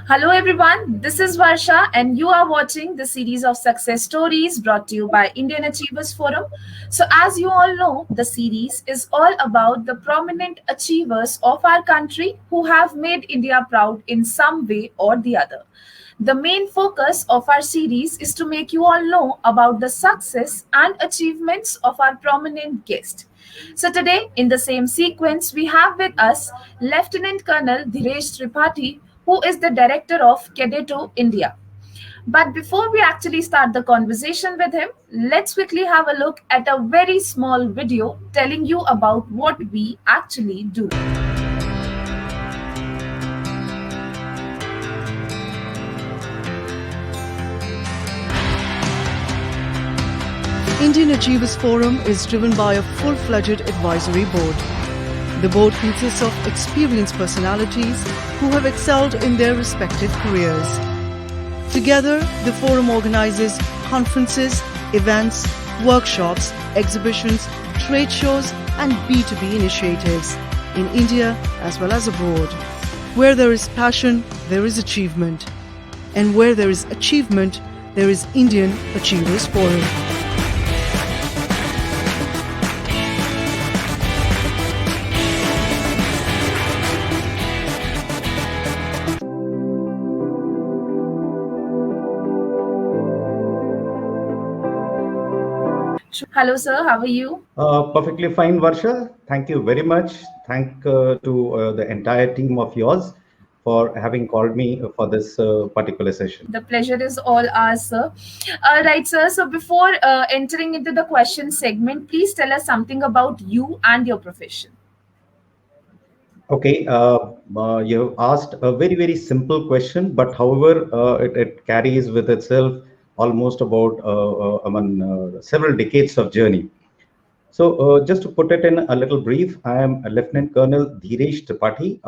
Hello, everyone. This is Varsha, and you are watching the series of success stories brought to you by Indian Achievers Forum. So, as you all know, the series is all about the prominent achievers of our country who have made India proud in some way or the other. The main focus of our series is to make you all know about the success and achievements of our prominent guest. So today, in the same sequence, we have with us Lieutenant Colonel Dheeresh Tripathi, who is the director of Cadeto, India. But before we actually start the conversation with him, let's quickly have a look at a very small video telling you about what we actually do. Indian Achievers Forum is driven by a full-fledged advisory board. The board consists of experienced personalities who have excelled in their respective careers. Together, the forum organizes conferences, events, workshops, exhibitions, trade shows, and B2B initiatives in India as well as abroad. Where there is passion, there is achievement. And where there is achievement, there is Indian Achievers Forum. Hello, sir. How are you? Perfectly fine, Varsha. Thank you very much. Thank to the entire team of yours for having called me for this particular session. The pleasure is all ours, sir. All right, sir. So before entering into the question segment, please tell us something about you and your profession. Okay, you have asked a very, very simple question, but however, it carries with itself almost about several decades of journey. So, just to put it in a little brief, I am Lieutenant Colonel Dheeresh Tripathi.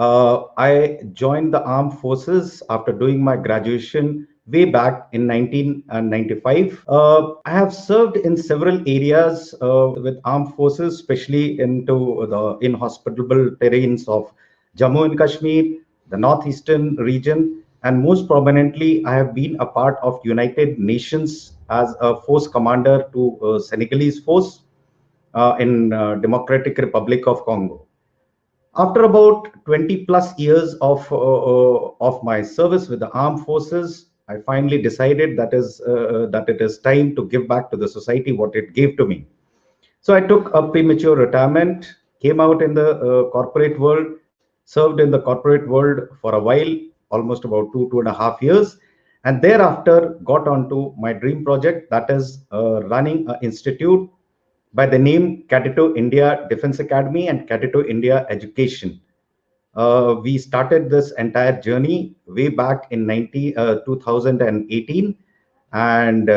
I joined the armed forces after doing my graduation way back in 1995. I have served in several areas with armed forces, especially into the inhospitable terrains of Jammu and Kashmir, the northeastern region, and most prominently, I have been a part of United Nations as a force commander to Senegalese force in Democratic Republic of Congo. After about 20 plus years of my service with the armed forces, I finally decided that it is time to give back to the society what it gave to me. So I took a premature retirement, came out in the corporate world, served in the corporate world for a while, almost about 2.5 years, and thereafter got onto my dream project, that is running an institute by the name Cadeto India Defense Academy and Cadeto India Education. We started this entire journey way back in 2018, and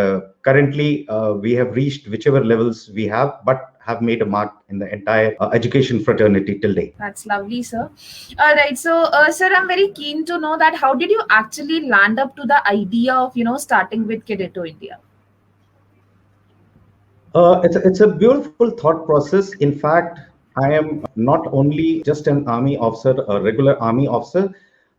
currently we have reached whichever levels we have, but have made a mark in the entire education fraternity till date. That's lovely, sir. All right. So, sir, I'm very keen to know that how did you actually land up to the idea of, starting with Cadeto India? It's a beautiful thought process. In fact, I am not only just an army officer, a regular army officer,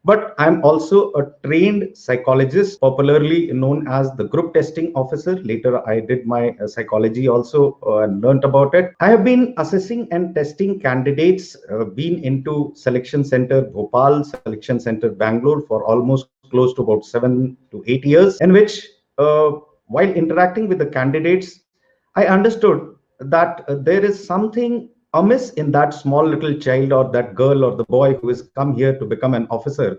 but I'm also a trained psychologist, popularly known as the group testing officer. Later, I did my psychology also and learned about it. I have been assessing and testing candidates, been into selection center Bhopal, selection center Bangalore for almost close to about 7 to 8 years, in which while interacting with the candidates, I understood that there is something amiss in that small little child or that girl or the boy who has come here to become an officer,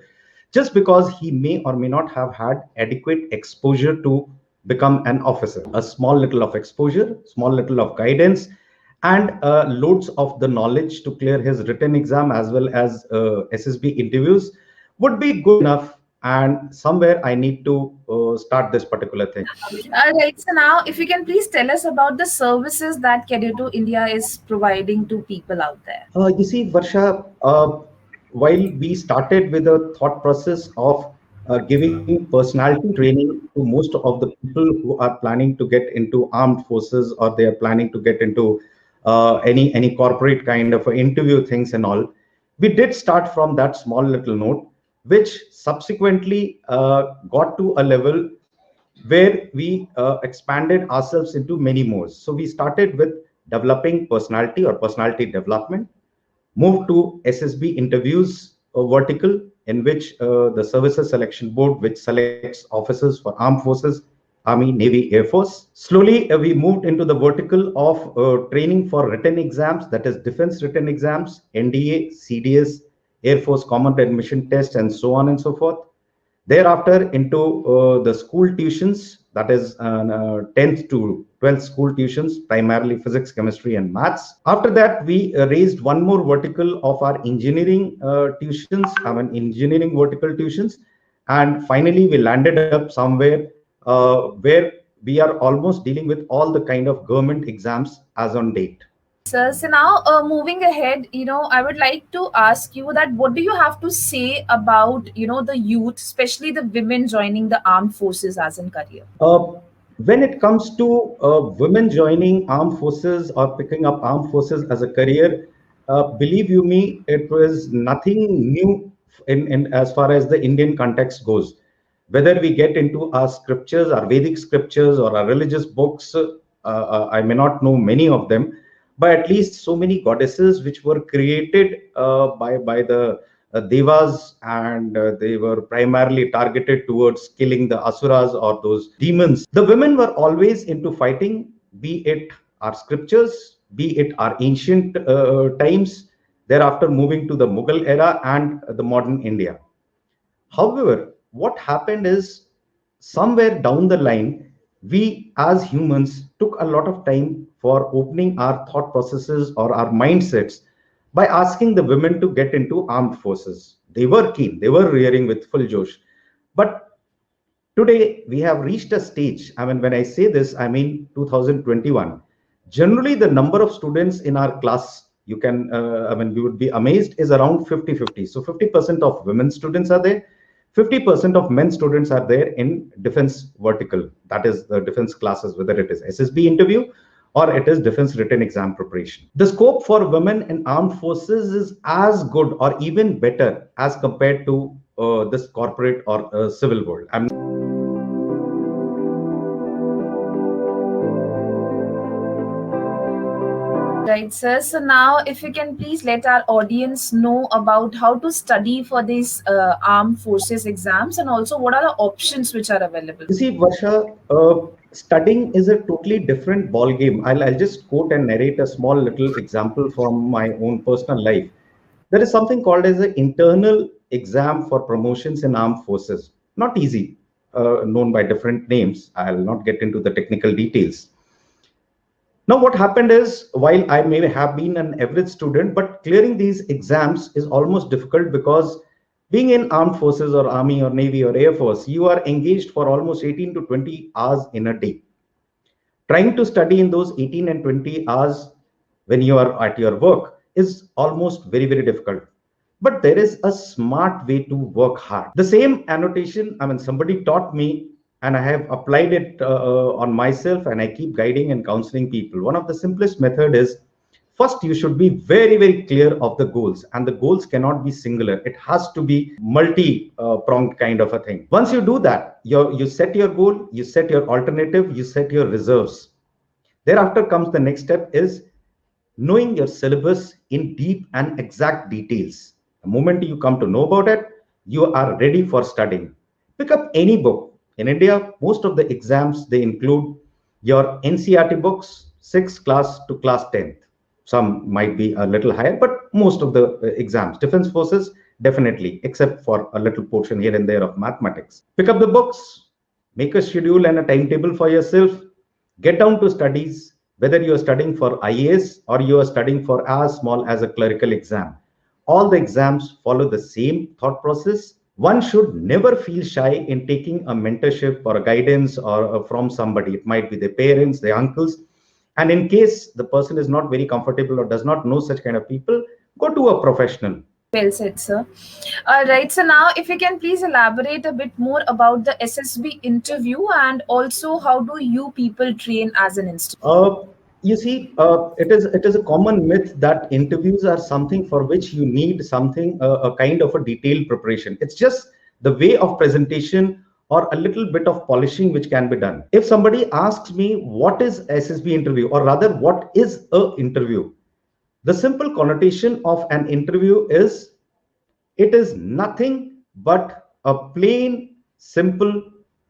just because he may or may not have had adequate exposure to become an officer. A small little of exposure, small little of guidance, and loads of the knowledge to clear his written exam as well as SSB interviews would be good enough. And somewhere I need to start this particular thing. All right. So now, if you can please tell us about the services that Cadeto India is providing to people out there. You see, Varsha, while we started with a thought process of giving personality training to most of the people who are planning to get into armed forces, or they are planning to get into any corporate kind of interview things and all, we did start from that small little note. which subsequently got to a level where we expanded ourselves into many more. So we started with developing personality or personality development, moved to SSB interviews vertical, in which the Services Selection Board, which selects officers for armed forces, Army, Navy, Air Force. Slowly, we moved into the vertical of training for written exams, that is defense written exams, NDA, CDS, Air Force Common Admission Test, and so on and so forth. Thereafter, into the school tuitions, that is 10th to 12th school tuitions, primarily physics, chemistry, and maths. After that, we raised one more vertical of our engineering tuitions, engineering vertical tuitions. And finally, we landed up somewhere where we are almost dealing with all the kind of government exams as on date. So now moving ahead, I would like to ask you that what do you have to say about, the youth, especially the women joining the armed forces as in career? When it comes to women joining armed forces or picking up armed forces as a career, believe you me, it was nothing new in as far as the Indian context goes. Whether we get into our scriptures, our Vedic scriptures, or our religious books, I may not know many of them, but at least so many goddesses which were created by the devas, and they were primarily targeted towards killing the asuras or those demons. The women were always into fighting, be it our scriptures, be it our ancient times, thereafter moving to the Mughal era and the modern India. However, what happened is somewhere down the line, we as humans took a lot of time for opening our thought processes or our mindsets by asking the women to get into armed forces. They were keen, they were rearing with full josh. But today we have reached a stage. When I say this, I mean 2021. Generally, the number of students in our class, you can, we would be amazed, is around 50-50. So 50% of women students are there, 50% of men students are there in defense vertical, that is the defense classes, whether it is SSB interview or it is defense written exam preparation. The scope for women in armed forces is as good or even better as compared to this corporate or civil world. Right, sir. So now, if you can please let our audience know about how to study for these armed forces exams, and also what are the options which are available. You see, Varsha, studying is a totally different ball game. I'll just quote and narrate a small little example from my own personal life. There is something called as an internal exam for promotions in armed forces. Not easy, known by different names. I'll not get into the technical details. Now, what happened is, while I may have been an average student, but clearing these exams is almost difficult because being in armed forces or army or navy or air force, you are engaged for almost 18 to 20 hours in a day. Trying to study in those 18 and 20 hours when you are at your work is almost very, very difficult. But there is a smart way to work hard. The same annotation, somebody taught me, and I have applied it on myself, and I keep guiding and counseling people. One of the simplest method is, first you should be very, very clear of the goals, and the goals cannot be singular. It has to be multi pronged kind of a thing. Once you do that, you set your goal, you set your alternative, you set your reserves. Thereafter comes the next step is knowing your syllabus in deep and exact details. The moment you come to know about it, you are ready for studying. Pick up any book. In India, most of the exams, they include your NCERT books, 6th class to class 10th. Some might be a little higher, but most of the exams, defense forces, definitely, except for a little portion here and there of mathematics. Pick up the books, make a schedule and a timetable for yourself, get down to studies, whether you are studying for IAS or you are studying for as small as a clerical exam. All the exams follow the same thought process. One should never feel shy in taking a mentorship or a guidance or from somebody. It might be their parents, their uncles. And in case the person is not very comfortable or does not know such kind of people, go to a professional. Well said, sir. All right. So now, if you can please elaborate a bit more about the SSB interview, and also how do you people train as an institute? You see, it is a common myth that interviews are something for which you need something, a kind of a detailed preparation. It's just the way of presentation or a little bit of polishing which can be done. If somebody asks me what is SSB interview, or rather what is a interview, the simple connotation of an interview is it is nothing but a plain, simple,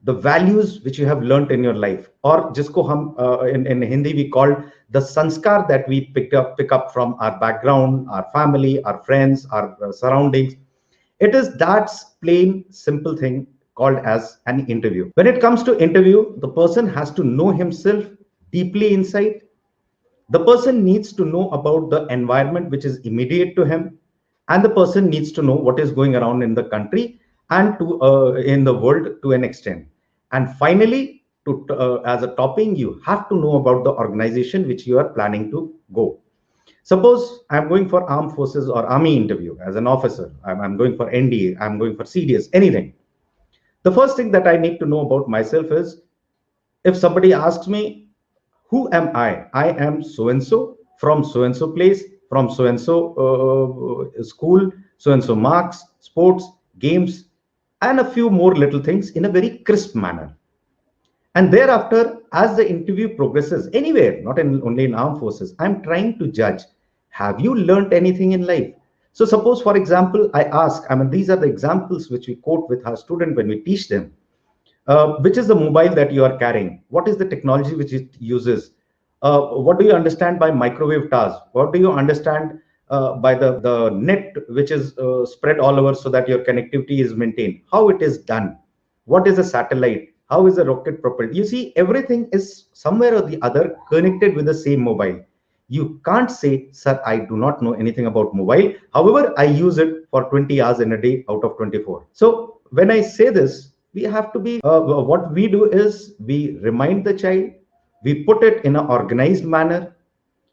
the values which you have learnt in your life, or jisko hum in Hindi we call the sanskar that we pick up from our background, our family, our friends, our surroundings. It is that plain, simple thing called as an interview. When it comes to interview, the person has to know himself deeply inside. The person needs to know about the environment which is immediate to him, and the person needs to know what is going around in the country and to in the world to an extent. And finally, to as a topping, you have to know about the organization which you are planning to go. Suppose I'm going for armed forces or army interview as an officer. I'm going for NDA, I'm going for CDS, anything. The first thing that I need to know about myself is, if somebody asks me, who am I? I am so and so, from so and so place, from so and so school, so and so marks, sports, games, and a few more little things in a very crisp manner. And thereafter, as the interview progresses, anywhere, not only in armed forces, I'm trying to judge, have you learned anything in life? So suppose, for example, I ask, I mean, these are the examples which we quote with our student when we teach them. Which is the mobile that you are carrying? What is the technology which it uses? What do you understand by microwave towers? What do you understand by the net which is spread all over so that your connectivity is maintained? How it is done? What is a satellite? How is a rocket propelled? You see, everything is somewhere or the other connected with the same mobile. You can't say, sir, I do not know anything about mobile. However, I use it for 20 hours in a day out of 24. So when I say this, we have to be, what we do is we remind the child, we put it in an organized manner,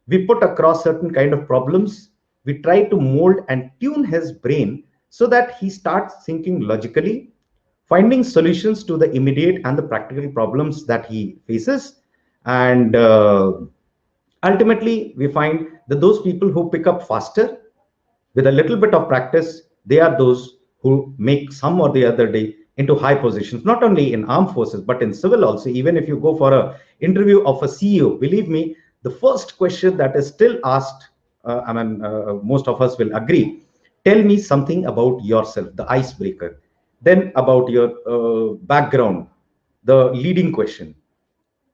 we put across certain kind of problems, we try to mold and tune his brain so that he starts thinking logically, finding solutions to the immediate and the practical problems that he faces. And ultimately, we find that those people who pick up faster with a little bit of practice, they are those who make some or the other day into high positions, not only in armed forces, but in civil also. Even if you go for a interview of a CEO, believe me, the first question that is still asked, most of us will agree, tell me something about yourself, the icebreaker. Then about your background, the leading question.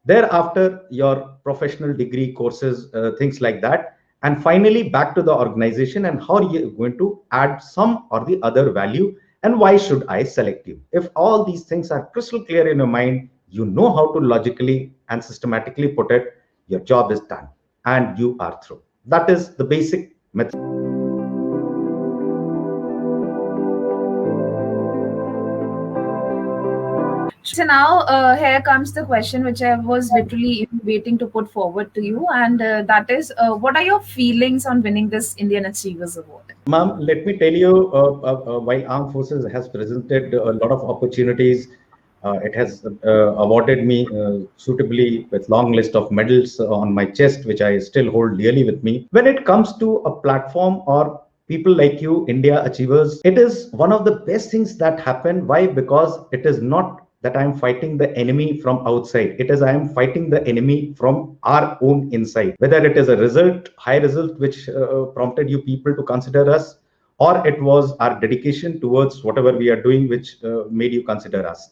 Thereafter, your professional degree courses, things like that. And finally, back to the organization and how you're going to add some or the other value, and why should I select you? If all these things are crystal clear in your mind, you know how to logically and systematically put it, your job is done and you are through. That is the basic method. So now, here comes the question which I was literally waiting to put forward to you, and that is, what are your feelings on winning this Indian Achievers Award? Ma'am, let me tell you, while Armed Forces has presented a lot of opportunities, it has awarded me suitably with long list of medals on my chest, which I still hold dearly with me. When it comes to a platform or people like you, India Achievers, it is one of the best things that happen. Why? Because it is not that I am fighting the enemy from outside. It is I am fighting the enemy from our own inside. Whether it is a result, high result, which prompted you people to consider us, or it was our dedication towards whatever we are doing, which made you consider us.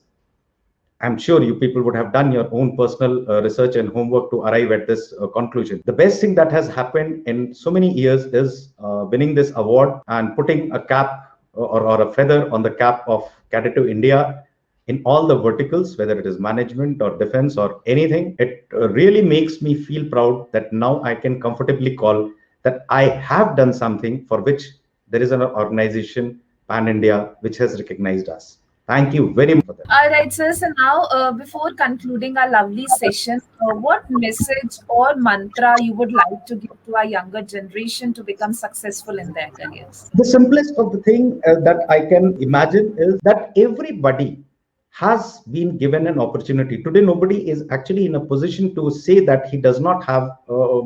I'm sure you people would have done your own personal research and homework to arrive at this conclusion. The best thing that has happened in so many years is winning this award and putting a cap or a feather on the cap of Cadeto India in all the verticals, whether it is management or defense or anything. It really makes me feel proud that now I can comfortably call that I have done something for which there is an organization, Pan India, which has recognized us. Thank you very much for that. All right, sir. So now, before concluding our lovely session, what message or mantra you would like to give to our younger generation to become successful in their careers? The simplest of the thing that I can imagine is that everybody has been given an opportunity. Today, nobody is actually in a position to say that he does not have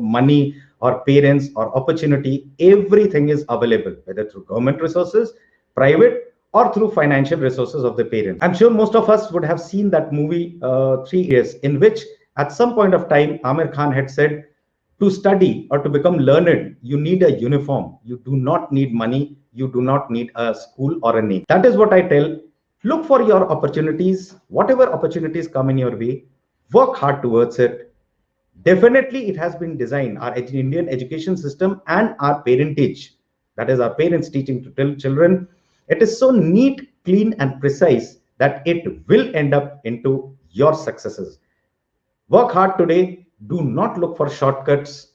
money or parents or opportunity. Everything is available, whether through government resources, private, or through financial resources of the parents. I'm sure most of us would have seen that movie, 3 Years, in which at some point of time, Amir Khan had said, to study or to become learned, you need a uniform. You do not need money. You do not need a school or a name. That is what I tell. Look for your opportunities, whatever opportunities come in your way, work hard towards it. Definitely, it has been designed, our Indian education system and our parentage, that is, our parents teaching to tell children, it is so neat, clean, and precise that it will end up into your successes. Work hard today. Do not look for shortcuts.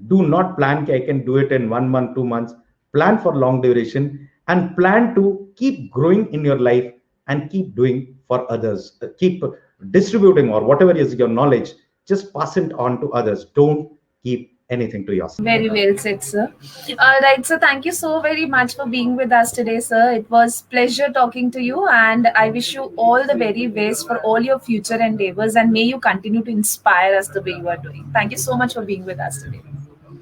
Do not plan I can do it in 1 month, 2 months. Plan for long duration and plan to keep growing in your life and keep doing for others. Keep distributing or whatever is your knowledge. Just pass it on to others. Don't keep anything to yourself. Very well said, sir. All right, so thank you so very much for being with us today, sir. It was pleasure talking to you, and I wish you all the very best for all your future endeavors, and may you continue to inspire us the way you are doing. Thank you so much for being with us today.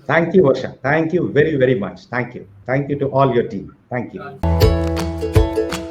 Thank you, Varsha. Thank you very, very much. Thank you. Thank you to all your team. Thank you.